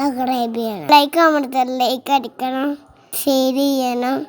Subscribe ചെയ്യണം, like അമർത്തണം, like അടിക്കണം, ഷെയർ ചെയ്യണം.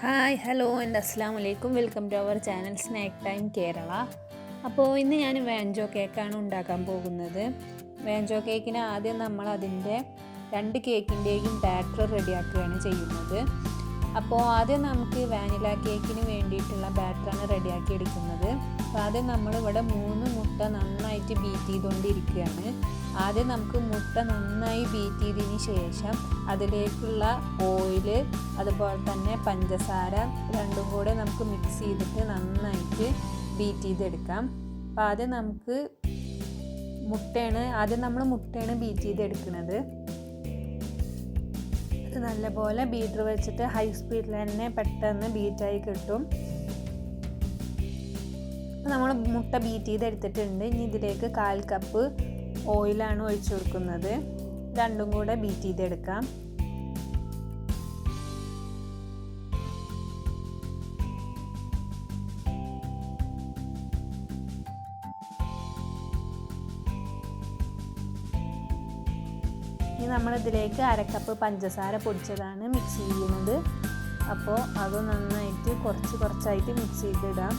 ഹായ് ഹലോ ആൻഡ് അസ്സലാമു അലൈക്കും. Welcome to our channel snack time Kerala. അപ്പോൾ ഇന്ന് ഞാൻ വാഞ്ചോ കേക്കാണ് ഉണ്ടാക്കാൻ പോകുന്നത്. വാഞ്ചോ കേക്കിന് ആദ്യം നമ്മൾ അതിൻ്റെ 2 കേക്കിൻ്റെയും ബാറ്റർ റെഡിയാക്കുകയാണ് ചെയ്യുന്നത്. അപ്പോൾ ആദ്യം നമുക്ക് വാനില കേക്കിന് വേണ്ടിയിട്ടുള്ള ബാറ്ററാണ് റെഡിയാക്കി എടുക്കുന്നത്. അപ്പോൾ ആദ്യം നമ്മളിവിടെ 3 മുട്ട നന്നായിട്ട് ബീറ്റ് ചെയ്തുകൊണ്ടിരിക്കുകയാണ്. ആദ്യം നമുക്ക് മുട്ട നന്നായി ബീറ്റ് ചെയ്തതിന് ശേഷം അതിലേക്കുള്ള ഓയിൽ അതുപോലെ തന്നെ പഞ്ചസാര രണ്ടും കൂടെ നമുക്ക് മിക്സ് ചെയ്തിട്ട് നന്നായിട്ട് ബീറ്റ് ചെയ്തെടുക്കാം. അപ്പോൾ ആദ്യം നമ്മൾ മുട്ടയാണ് ബീറ്റ് ചെയ്തെടുക്കുന്നത്. ഇത് നല്ലപോലെ ബീറ്റർ വെച്ചിട്ട് ഹൈ സ്പീഡിൽ തന്നെ പെട്ടെന്ന് ബീറ്റായി കിട്ടും. നമ്മൾ മുട്ട ബീറ്റ് ചെയ്തെടുത്തിട്ടുണ്ട്. ഇനി ഇതിലേക്ക് 1/4 കപ്പ് ഓയിലാണ് ഒഴിച്ചു കൊടുക്കുന്നത്. രണ്ടും കൂടെ ബീറ്റ് ചെയ്തെടുക്കാം. ഇനി നമ്മളിതിലേക്ക് 1/2 കപ്പ് പഞ്ചസാര പൊടിച്ചതാണ് മിക്സ് ചെയ്യുന്നത്. അപ്പോൾ അത് നന്നായിട്ട് കുറച്ചായിട്ട് മിക്സ് ചെയ്തിടാം.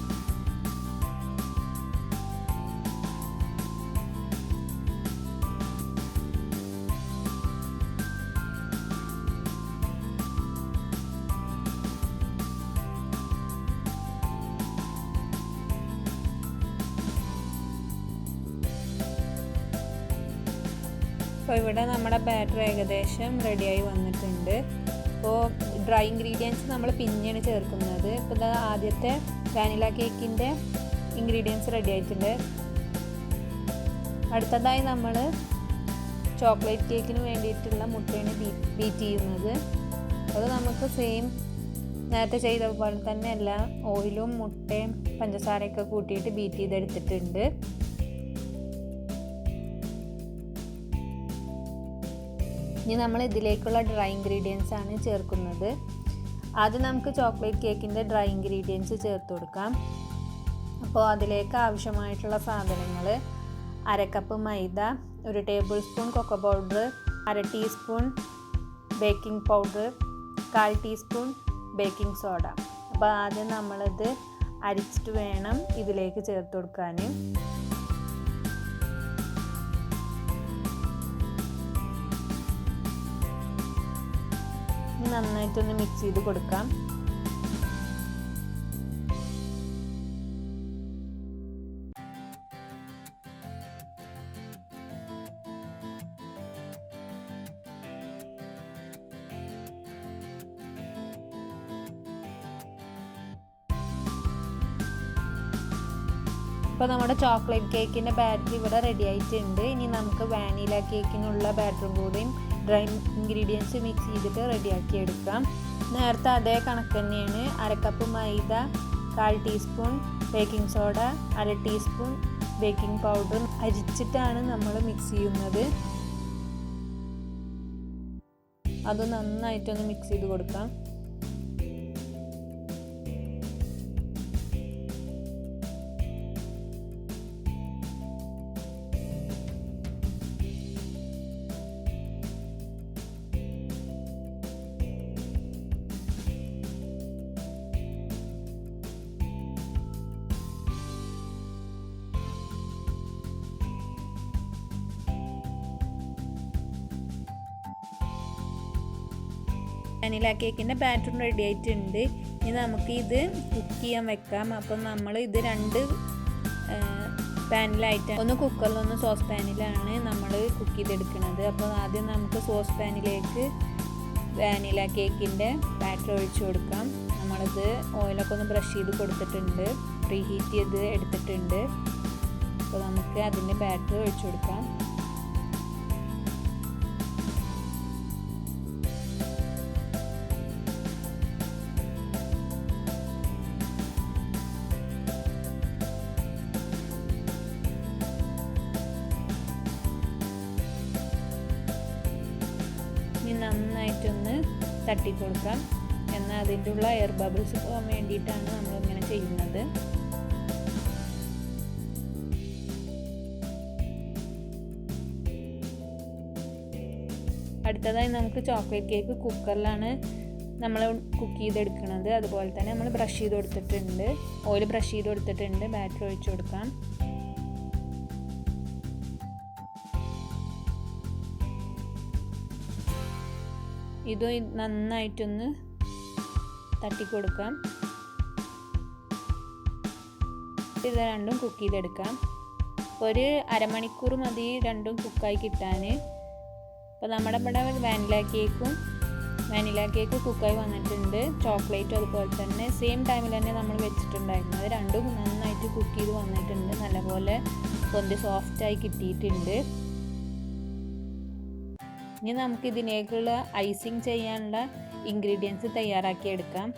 അപ്പോൾ ഇവിടെ നമ്മുടെ ബാറ്റർ ഏകദേശം റെഡിയായി വന്നിട്ടുണ്ട്. അപ്പോൾ ഡ്രൈ ഇൻഗ്രീഡിയൻസ് നമ്മൾ പിന്നെയാണ് ചേർക്കുന്നത്. ഇപ്പോൾ ഇത് ആദ്യത്തെ വാനില കേക്കിൻ്റെ ഇൻഗ്രീഡിയൻസ് റെഡി ആയിട്ടുണ്ട്. അടുത്തതായി നമ്മൾ ചോക്ലേറ്റ് കേക്കിന് വേണ്ടിയിട്ടുള്ള മുട്ടയാണ് ബീറ്റ് ചെയ്യുന്നത്. അത് നമുക്ക് സെയിം നേരത്തെ ചെയ്ത പോലെ തന്നെ എല്ലാം ഓയിലും മുട്ടയും പഞ്ചസാരയൊക്കെ കൂട്ടിയിട്ട് ബീറ്റ് ചെയ്തെടുത്തിട്ടുണ്ട്. ഇനി നമ്മൾ ഇതിലേക്കുള്ള ഡ്രൈ ഇൻഗ്രീഡിയൻസ് ആണ് ചേർക്കുന്നത്. ആദ്യം നമുക്ക് ചോക്ലേറ്റ് കേക്കിൻ്റെ ഡ്രൈ ഇൻഗ്രീഡിയൻസ് ചേർത്ത് കൊടുക്കാം. അപ്പോൾ അതിലേക്ക് ആവശ്യമായിട്ടുള്ള സാധനങ്ങൾ 1/2 കപ്പ് മൈദ, 1 tablespoon cocoa powder, 1/2 teaspoon baking powder, 1/4 teaspoon baking soda. അപ്പോൾ ആദ്യം നമ്മളിത് അരിച്ചിട്ട് വേണം ഇതിലേക്ക് ചേർത്ത് കൊടുക്കാൻ. നന്നായിട്ടൊന്ന് മിക്സ് ചെയ്ത് കൊടുക്കാം. ഇപ്പോൾ നമ്മുടെ ചോക്ലേറ്റ് കേക്കിൻ്റെ ബാറ്റർ ഇവിടെ റെഡി ആയിട്ടുണ്ട്. ഇനി നമുക്ക് വാനില കേക്കിനുള്ള ബാറ്ററും കൂടിയും ഡ്രൈ ഇൻഗ്രീഡിയൻസ് മിക്സ് ചെയ്തിട്ട് റെഡിയാക്കി എടുക്കാം. നേരത്തെ അതേ കണക്ക് തന്നെയാണ്. 1/2 cup maida, 1/4 teaspoon baking soda, 1/2 teaspoon baking powder അരിച്ചിട്ടാണ് നമ്മൾ മിക്സ് ചെയ്യുന്നത്. അത് നന്നായിട്ടൊന്ന് മിക്സ് ചെയ്ത് കൊടുക്കാം. വാനില കേക്കിൻ്റെ ബാറ്ററും റെഡി ആയിട്ടുണ്ട്. ഇനി നമുക്ക് ഇത് കുക്ക് ചെയ്യാൻ വെക്കാം. അപ്പം നമ്മൾ ഇത് 2 പാനിലായിട്ട്, ഒന്ന് കുക്കറിൽ ഒന്ന് സോസ് പാനിലാണ് നമ്മൾ കുക്ക് ചെയ്തെടുക്കുന്നത്. അപ്പോൾ ആദ്യം നമുക്ക് സോസ് പാനിലേക്ക് വാനില കേക്കിൻ്റെ ബാറ്റർ ഒഴിച്ചു കൊടുക്കാം. നമ്മളത് ഓയിലൊക്കെ ഒന്ന് ബ്രഷ് ചെയ്ത് കൊടുത്തിട്ടുണ്ട്, പ്രീ ഹീറ്റ് ചെയ്ത് എടുത്തിട്ടുണ്ട്. അപ്പോൾ നമുക്ക് അതിൻ്റെ ബാറ്റർ ഒഴിച്ചു കൊടുക്കാം. ഇനി നന്നായിട്ടൊന്ന് തട്ടി കൊടുക്കാം. എന്നാൽ അതിൻ്റെ ഉള്ള എയർ ബബിൾസ് പോകാൻ വേണ്ടിയിട്ടാണ് നമ്മളിങ്ങനെ ചെയ്യുന്നത്. അടുത്തതായി നമുക്ക് ചോക്ലേറ്റ് കേക്ക് കുക്കറിലാണ് നമ്മൾ കുക്ക് ചെയ്തെടുക്കുന്നത്. അതുപോലെ തന്നെ നമ്മൾ ബ്രഷ് ചെയ്ത് കൊടുത്തിട്ടുണ്ട്, ഓയിൽ ബ്രഷ് ചെയ്ത് കൊടുത്തിട്ടുണ്ട്. ബാറ്റർ ഒഴിച്ചു കൊടുക്കാം. ഇത് നന്നായിട്ടൊന്ന് തട്ടിക്കൊടുക്കാം. ഇത് രണ്ടും കുക്ക് ചെയ്തെടുക്കാം. ഒരു അരമണിക്കൂർ മതി രണ്ടും കുക്കായി കിട്ടാൻ. അപ്പോൾ നമ്മുടെ ഇവിടെ വാനില കേക്ക് കുക്കായി വന്നിട്ടുണ്ട്. ചോക്ലേറ്റും അതുപോലെ തന്നെ സെയിം ടൈമിൽ തന്നെ നമ്മൾ വെച്ചിട്ടുണ്ടായിരുന്നത്. രണ്ടും നന്നായിട്ട് കുക്ക് ചെയ്ത് വന്നിട്ടുണ്ട്. നല്ലപോലെ പൊന്തി സോഫ്റ്റായി കിട്ടിയിട്ടുണ്ട്. ഇനി നമുക്ക് ഇതിലേക്കുള്ള ഐസിങ് ചെയ്യാനുള്ള ഇൻഗ്രീഡിയൻസ് തയ്യാറാക്കി എടുക്കാം.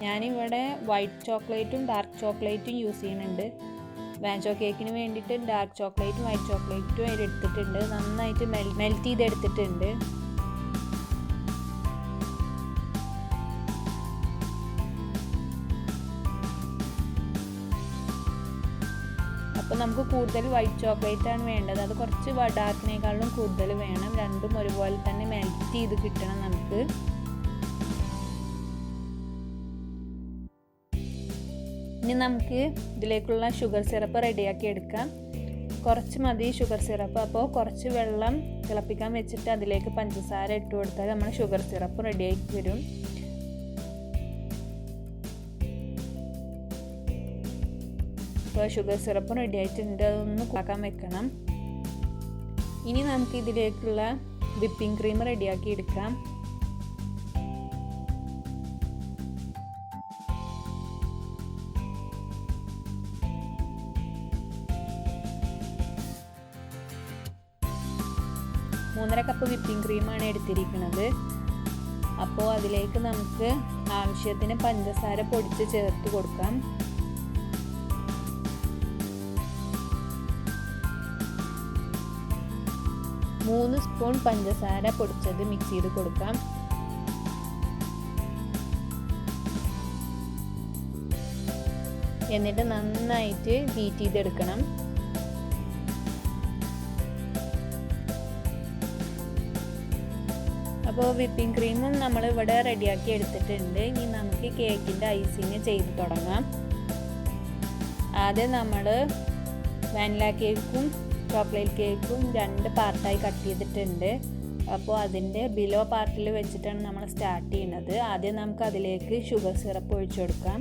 ഞാനിവിടെ വൈറ്റ് ചോക്ലേറ്റും ഡാർക്ക് ചോക്ലേറ്റും യൂസ് ചെയ്യുന്നുണ്ട്. വാൻചോ കേക്കിന് വേണ്ടിയിട്ട് ഡാർക്ക് ചോക്ലേറ്റും വൈറ്റ് ചോക്ലേറ്റും എടുത്തിട്ടുണ്ട്. നന്നായിട്ട് മെൽറ്റ് ചെയ്തെടുത്തിട്ടുണ്ട്. അപ്പോൾ നമുക്ക് കൂടുതൽ വൈറ്റ് ചോക്ലേറ്റ് ആണ് വേണ്ടത്. അത് കുറച്ച് ഡാർക്കിനേക്കാളും കൂടുതൽ വേണം. രണ്ടും ഒരുപോലെ തന്നെ മെൽറ്റ് ചെയ്ത് കിട്ടണം നമുക്ക്. ഇനി നമുക്ക് ഇതിലേക്കുള്ള ഷുഗർ സിറപ്പ് റെഡിയാക്കി എടുക്കാം. കുറച്ച് മതി ഷുഗർ സിറപ്പ്. അപ്പോൾ കുറച്ച് വെള്ളം തിളപ്പിക്കാൻ വെച്ചിട്ട് അതിലേക്ക് പഞ്ചസാര ഇട്ട് കൊടുത്താൽ നമ്മൾ ഷുഗർ സിറപ്പ് റെഡിയായി വരും. ഇപ്പോൾ ഷുഗർ സിറപ്പ് റെഡി ആയിട്ടുണ്ട്. അതൊന്ന് കുക്കാക്കാൻ വെക്കണം. ഇനി നമുക്ക് ഇതിലേക്കുള്ള വിപ്പിംഗ് ക്രീം റെഡിയാക്കി എടുക്കാം. മൂന്നര കപ്പ് വിപ്പിംഗ് ക്രീമാണ് എടുത്തിരിക്കുന്നത്. അപ്പോൾ അതിലേക്ക് നമുക്ക് ആവശ്യത്തിന് പഞ്ചസാര പൊടിച്ച് ചേർത്ത് കൊടുക്കാം. 3 സ്പൂൺ പഞ്ചസാര പൊടിച്ചത് മിക്സ് ചെയ്ത് കൊടുക്കാം. എന്നിട്ട് നന്നായിട്ട് ബീറ്റ് ചെയ്തെടുക്കണം. അപ്പോൾ വിപ്പിംഗ് ക്രീമും നമ്മൾ ഇവിടെ റെഡിയാക്കി എടുത്തിട്ടുണ്ട്. ഇനി നമുക്ക് കേക്കിൻ്റെ ഐസിങ് ചെയ്ത് തുടങ്ങാം. ആദ്യം നമ്മൾ വാനില കേക്കും ചോക്ലേറ്റ് കേക്കും 2 പാർട്ടായി കട്ട് ചെയ്തിട്ടുണ്ട്. അപ്പോൾ അതിൻ്റെ ബിലോ പാർട്ടിൽ വെച്ചിട്ടാണ് നമ്മൾ സ്റ്റാർട്ട് ചെയ്യുന്നത്. ആദ്യം നമുക്ക് അതിലേക്ക് ഷുഗർ സിറപ്പ് ഒഴിച്ചു കൊടുക്കാം.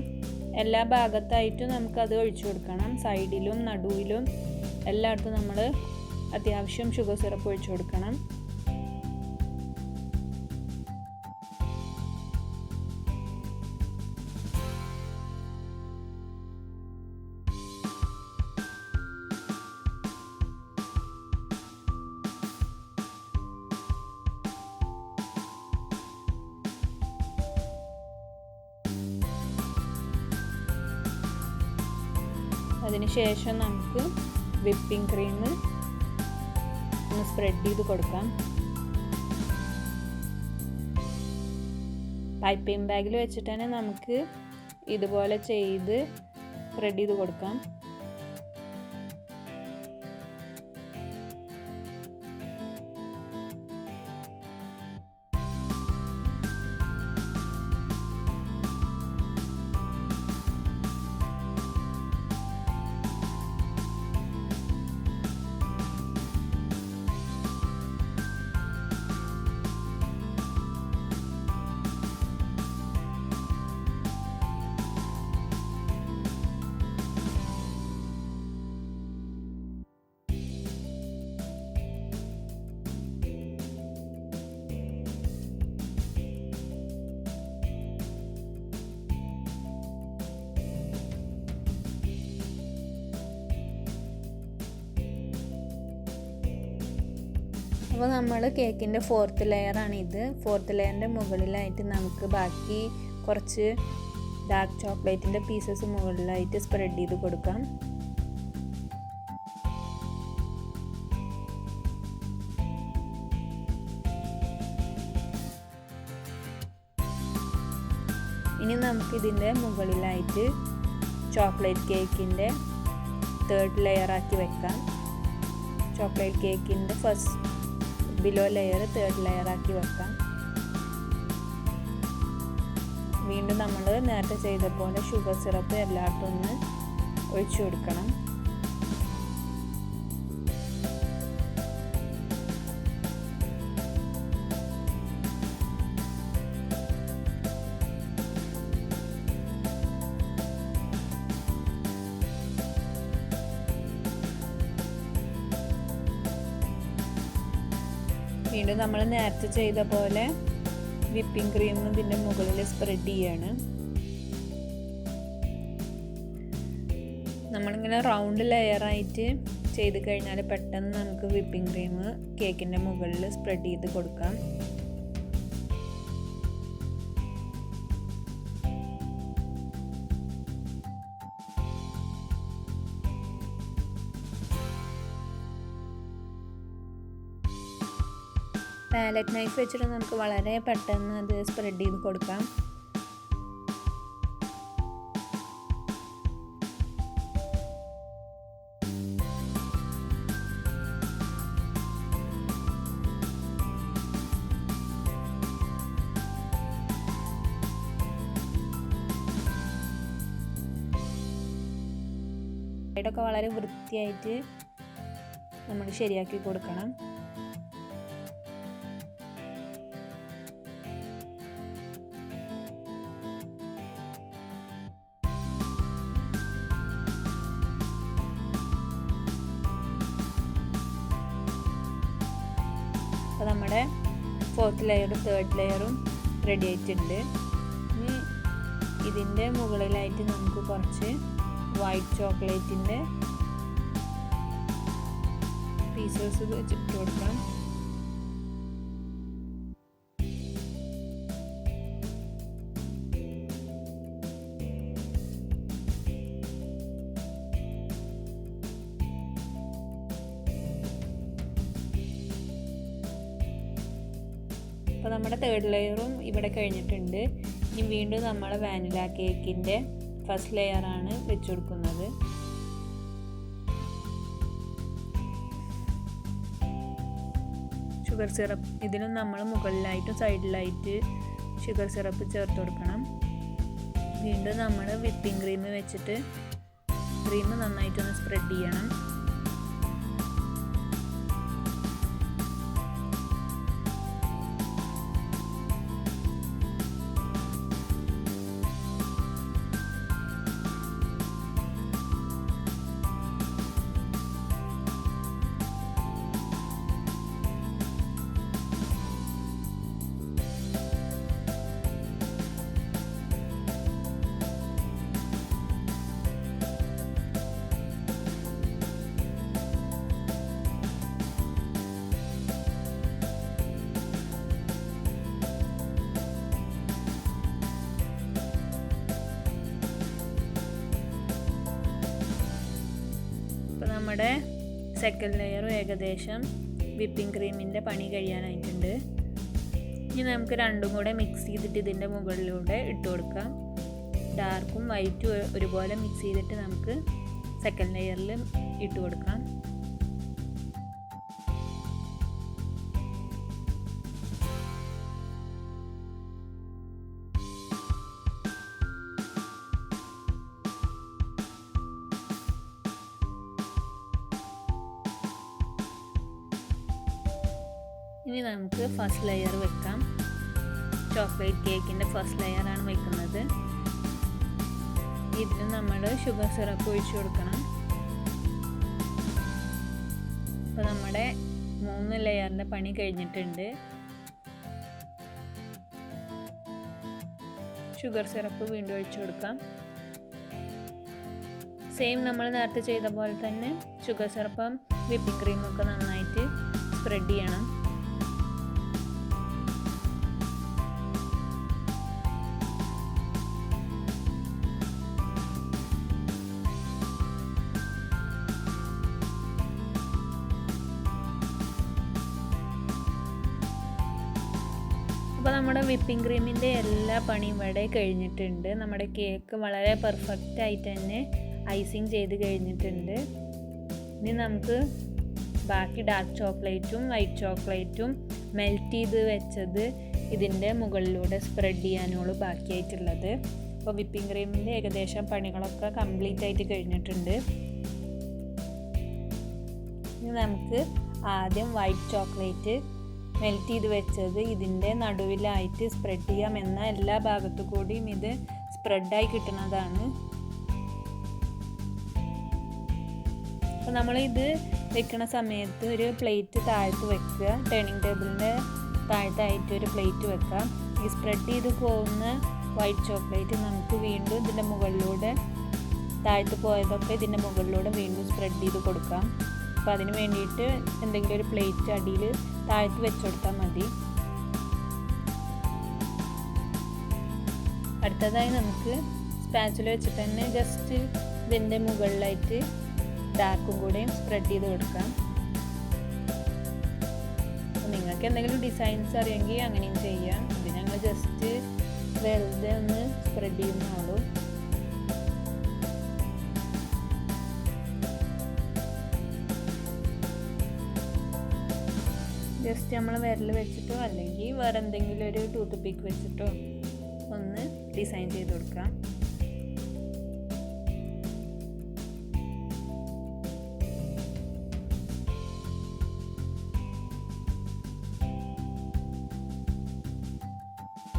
എല്ലാ ഭാഗത്തായിട്ടും നമുക്കത് ഒഴിച്ചു കൊടുക്കണം. സൈഡിലും നടുവിലും എല്ലായിടത്തും നമ്മൾ അത്യാവശ്യം ഷുഗർ സിറപ്പ് ഒഴിച്ചു കൊടുക്കണം. അതിനുശേഷം നമുക്ക് വിപ്പിംഗ് ക്രീം ഒന്ന് സ്പ്രെഡ് ചെയ്ത് കൊടുക്കാം. പൈപ്പിംഗ് ബാഗിൽ വെച്ചിട്ട് തന്നെ നമുക്ക് ഇതുപോലെ ചെയ്ത് സ്പ്രെഡ് ചെയ്ത് കൊടുക്കാം. അപ്പോൾ നമ്മൾ കേക്കിൻ്റെ 4th ലെയറാണ് ഇത്. 4th ലെയറിൻ്റെ മുകളിലായിട്ട് നമുക്ക് ബാക്കി കുറച്ച് ഡാർക്ക് ചോക്ലേറ്റിൻ്റെ പീസസ് മുകളിലായിട്ട് സ്പ്രെഡ് ചെയ്ത് കൊടുക്കാം. ഇനി നമുക്കിതിൻ്റെ മുകളിലായിട്ട് ചോക്ലേറ്റ് കേക്കിൻ്റെ 3rd ലെയറാക്കി വെക്കാം. ചോക്ലേറ്റ് കേക്കിൻ്റെ ബിലോ ലെയർ 3rd ലെയറാക്കി വെക്കാം. വീണ്ടും നമ്മൾ നേരത്തെ ചെയ്ത പോലെ ഷുഗർ സിറപ്പ് എല്ലായിടത്തും ഒന്ന് ഒഴിച്ചു കൊടുക്കണം. വീണ്ടും നമ്മൾ നേരത്തെ ചെയ്ത പോലെ വിപ്പിംഗ് ക്രീം ഇതിൻ്റെ മുകളിൽ സ്പ്രെഡ് ചെയ്യാണ്. നമ്മളിങ്ങനെ റൗണ്ട് ലെയറായിട്ട് ചെയ്ത് കഴിഞ്ഞാൽ പെട്ടെന്ന് നമുക്ക് വിപ്പിംഗ് ക്രീം കേക്കിൻ്റെ മുകളിൽ സ്പ്രെഡ് ചെയ്ത് കൊടുക്കാം. പാലറ്റ് നൈഫ് വെച്ചിട്ട് നമുക്ക് വളരെ പെട്ടെന്ന് അത് സ്പ്രെഡ് ചെയ്ത് കൊടുക്കാം. ഇതൊക്കെ വളരെ വൃത്തിയായിട്ട് നമ്മൾ ശരിയാക്കി കൊടുക്കണം. അപ്പോൾ നമ്മുടെ 4th ലെയറും 3rd ലെയറും റെഡി ആയിട്ടുണ്ട്. ഇനി ഇതിൻ്റെ മുകളിലായിട്ട് നമുക്ക് കുറച്ച് വൈറ്റ് ചോക്ലേറ്റിൻ്റെ പീസസ് വെച്ചിട്ട് കൊടുക്കാം. അപ്പോൾ നമ്മുടെ 3rd ലെയറും ഇവിടെ കഴിഞ്ഞിട്ടുണ്ട്. ഇനി വീണ്ടും നമ്മൾ വാനില കേക്കിൻ്റെ 1st ലെയറാണ് വെച്ച് കൊടുക്കുന്നത്. ഷുഗർ സിറപ്പ് ഇതിലും നമ്മൾ മുകളിലായിട്ടും സൈഡിലായിട്ട് ഷുഗർ സിറപ്പ് ചേർത്ത് കൊടുക്കണം. വീണ്ടും നമ്മൾ വിപ്പിംഗ് ക്രീം വെച്ചിട്ട് ക്രീം നന്നായിട്ടൊന്ന് സ്പ്രെഡ് ചെയ്യണം. നമ്മുടെ 2nd ലെയറും ഏകദേശം വിപ്പിംഗ് ക്രീമിൻ്റെ പണി കഴിയാനായിട്ടുണ്ട്. ഇനി നമുക്ക് രണ്ടും കൂടെ മിക്സ് ചെയ്തിട്ട് ഇതിൻ്റെ മുകളിലൂടെ ഇട്ട് കൊടുക്കാം. ഡാർക്കും വൈറ്റും ഒരുപോലെ മിക്സ് ചെയ്തിട്ട് നമുക്ക് 2nd ലെയറിൽ ഇട്ട് കൊടുക്കാം. ഇനി നമുക്ക് 1st ലെയർ വെക്കാം. ചോക്ലേറ്റ് കേക്കിൻ്റെ 1st ലെയറാണ് വെക്കുന്നത്. ഇതിന് നമ്മൾ ഷുഗർ സിറപ്പ് ഒഴിച്ചു കൊടുക്കണം. അപ്പോൾ നമ്മുടെ 3 ലെയറിൻ്റെ പണി കഴിഞ്ഞിട്ടുണ്ട്. ഷുഗർ സിറപ്പ് വീണ്ടും ഒഴിച്ചു കൊടുക്കാം. സെയിം നമ്മൾ നേരത്തെ ചെയ്ത പോലെ തന്നെ ഷുഗർ സിറപ്പും വിപ്പിംഗ് ക്രീമൊക്കെ നന്നായിട്ട് സ്പ്രെഡ് ചെയ്യണം. നമ്മുടെ വിപ്പിംഗ് ക്രീമിൻ്റെ എല്ലാ പണിയും ഇവിടെ കഴിഞ്ഞിട്ടുണ്ട്. നമ്മുടെ കേക്ക് വളരെ പെർഫെക്റ്റ് ആയിട്ട് തന്നെ ഐസിങ് ചെയ്ത് കഴിഞ്ഞിട്ടുണ്ട്. ഇനി നമുക്ക് ബാക്കി ഡാർക്ക് ചോക്ലേറ്റും വൈറ്റ് ചോക്ലേറ്റും മെൽറ്റ് ചെയ്ത് വെച്ചത് ഇതിൻ്റെ മുകളിലൂടെ സ്പ്രെഡ് ചെയ്യാനുള്ളൂ ബാക്കിയായിട്ടുള്ളത്. അപ്പോൾ വിപ്പിംഗ് ക്രീമിൻ്റെ ഏകദേശം പണികളൊക്കെ കംപ്ലീറ്റ് ആയിട്ട് കഴിഞ്ഞിട്ടുണ്ട്. ഇനി നമുക്ക് ആദ്യം വൈറ്റ് ചോക്ലേറ്റ് മെൽറ്റ് ചെയ്ത് വെച്ചത് ഇതിൻ്റെ നടുവിലായിട്ട് സ്പ്രെഡ് ചെയ്യാം. എന്നാൽ എല്ലാ ഭാഗത്തു കൂടിയും ഇത് സ്പ്രെഡായി കിട്ടുന്നതാണ്. അപ്പോൾ നമ്മളിത് വെക്കുന്ന സമയത്ത് ഒരു പ്ലേറ്റ് താഴത്ത് വെക്കുക. ഡൈനിങ് ടേബിളിൻ്റെ താഴത്തായിട്ട് ഒരു പ്ലേറ്റ് വെക്കാം. ഈ സ്പ്രെഡ് ചെയ്ത് പോകുന്ന വൈറ്റ് ചോക്ലേറ്റ് നമുക്ക് വീണ്ടും ഇതിൻ്റെ മുകളിലൂടെ താഴത്ത് പോയതൊക്കെ ഇതിൻ്റെ മുകളിലൂടെ വീണ്ടും സ്പ്രെഡ് ചെയ്ത് കൊടുക്കാം. അപ്പോൾ അതിന് വേണ്ടിയിട്ട് എന്തെങ്കിലും ഒരു പ്ലേറ്റ് അടിയിൽ താഴത്ത് വെച്ച് കൊടുത്താൽ മതി. അടുത്തതായി നമുക്ക് സ്പാച്ചുല വെച്ചിട്ട് തന്നെ ജസ്റ്റ് ഇതിൻ്റെ മുകളിലായിട്ട് ഡാർക്കും കൂടെയും സ്പ്രെഡ് ചെയ്ത് കൊടുക്കാം. അപ്പോൾ നിങ്ങൾക്ക് എന്തെങ്കിലും ഡിസൈൻസ് അറിയെങ്കിൽ അങ്ങനെയും ചെയ്യാം. ഇത് ഞങ്ങൾ ജസ്റ്റ് വെറുതെ ഒന്ന് സ്പ്രെഡ് ചെയ്യുന്നുള്ളൂ. ജസ്റ്റ് നമ്മൾ വിരൽ വെച്ചിട്ടോ അല്ലെങ്കിൽ വേറെ എന്തെങ്കിലും ഒരു ടൂത്ത് പിക്ക് വെച്ചിട്ടോ ഒന്ന് ഡിസൈൻ ചെയ്ത് കൊടുക്കാം.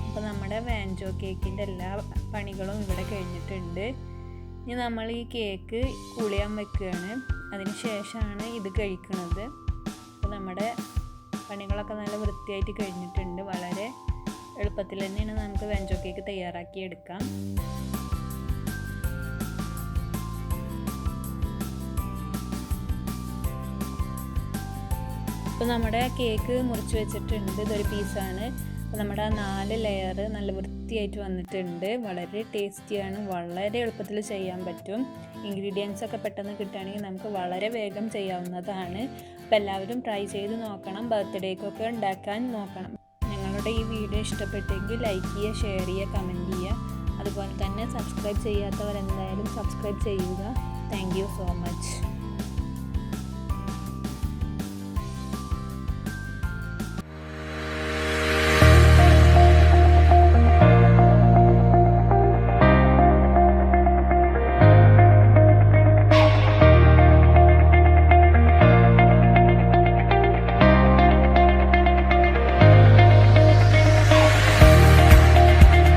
അപ്പോൾ നമ്മുടെ വാൻചോ കേക്കിൻ്റെ എല്ലാ പണികളും ഇവിടെ കഴിഞ്ഞിട്ടുണ്ട്. ഇനി നമ്മൾ ഈ കേക്ക് കൂൾ ചെയ്യാൻ വെക്കുകയാണ്. അതിന് ശേഷമാണ് ഇത് കഴിക്കുന്നത്. അപ്പോൾ നമ്മുടെ പണികളൊക്കെ നല്ല വൃത്തിയായിട്ട് കഴിഞ്ഞിട്ടുണ്ട്. വളരെ എളുപ്പത്തിൽ തന്നെയാണ് നമുക്ക് വാൻചോ കേക്ക് തയ്യാറാക്കി എടുക്കാം. ഇപ്പോൾ നമ്മുടെ കേക്ക് മുറിച്ച് വെച്ചിട്ടുണ്ട്. ഇതൊരു പീസാണ്. അപ്പോൾ നമ്മുടെ 4 ലെയർ നല്ല വൃത്തിയായിട്ട് വന്നിട്ടുണ്ട്. വളരെ ടേസ്റ്റിയാണ്. വളരെ എളുപ്പത്തിൽ ചെയ്യാൻ പറ്റും. ഇൻഗ്രീഡിയൻസ് ഒക്കെ പെട്ടെന്ന് കിട്ടുകയാണെങ്കിൽ നമുക്ക് വളരെ വേഗം ചെയ്യാവുന്നതാണ്. അപ്പോൾ എല്ലാവരും ട്രൈ ചെയ്ത് നോക്കണം. ബർത്ത്ഡേക്കൊക്കെ ഉണ്ടാക്കാൻ നോക്കണം. ഞങ്ങളുടെ ഈ വീഡിയോ ഇഷ്ടപ്പെട്ടെങ്കിൽ ലൈക്ക് ചെയ്യുക, ഷെയർ ചെയ്യുക, കമൻറ്റ് ചെയ്യുക. അതുപോലെ തന്നെ സബ്സ്ക്രൈബ് ചെയ്യാത്തവർ എന്തായാലും സബ്സ്ക്രൈബ് ചെയ്യുക. Thank you so much.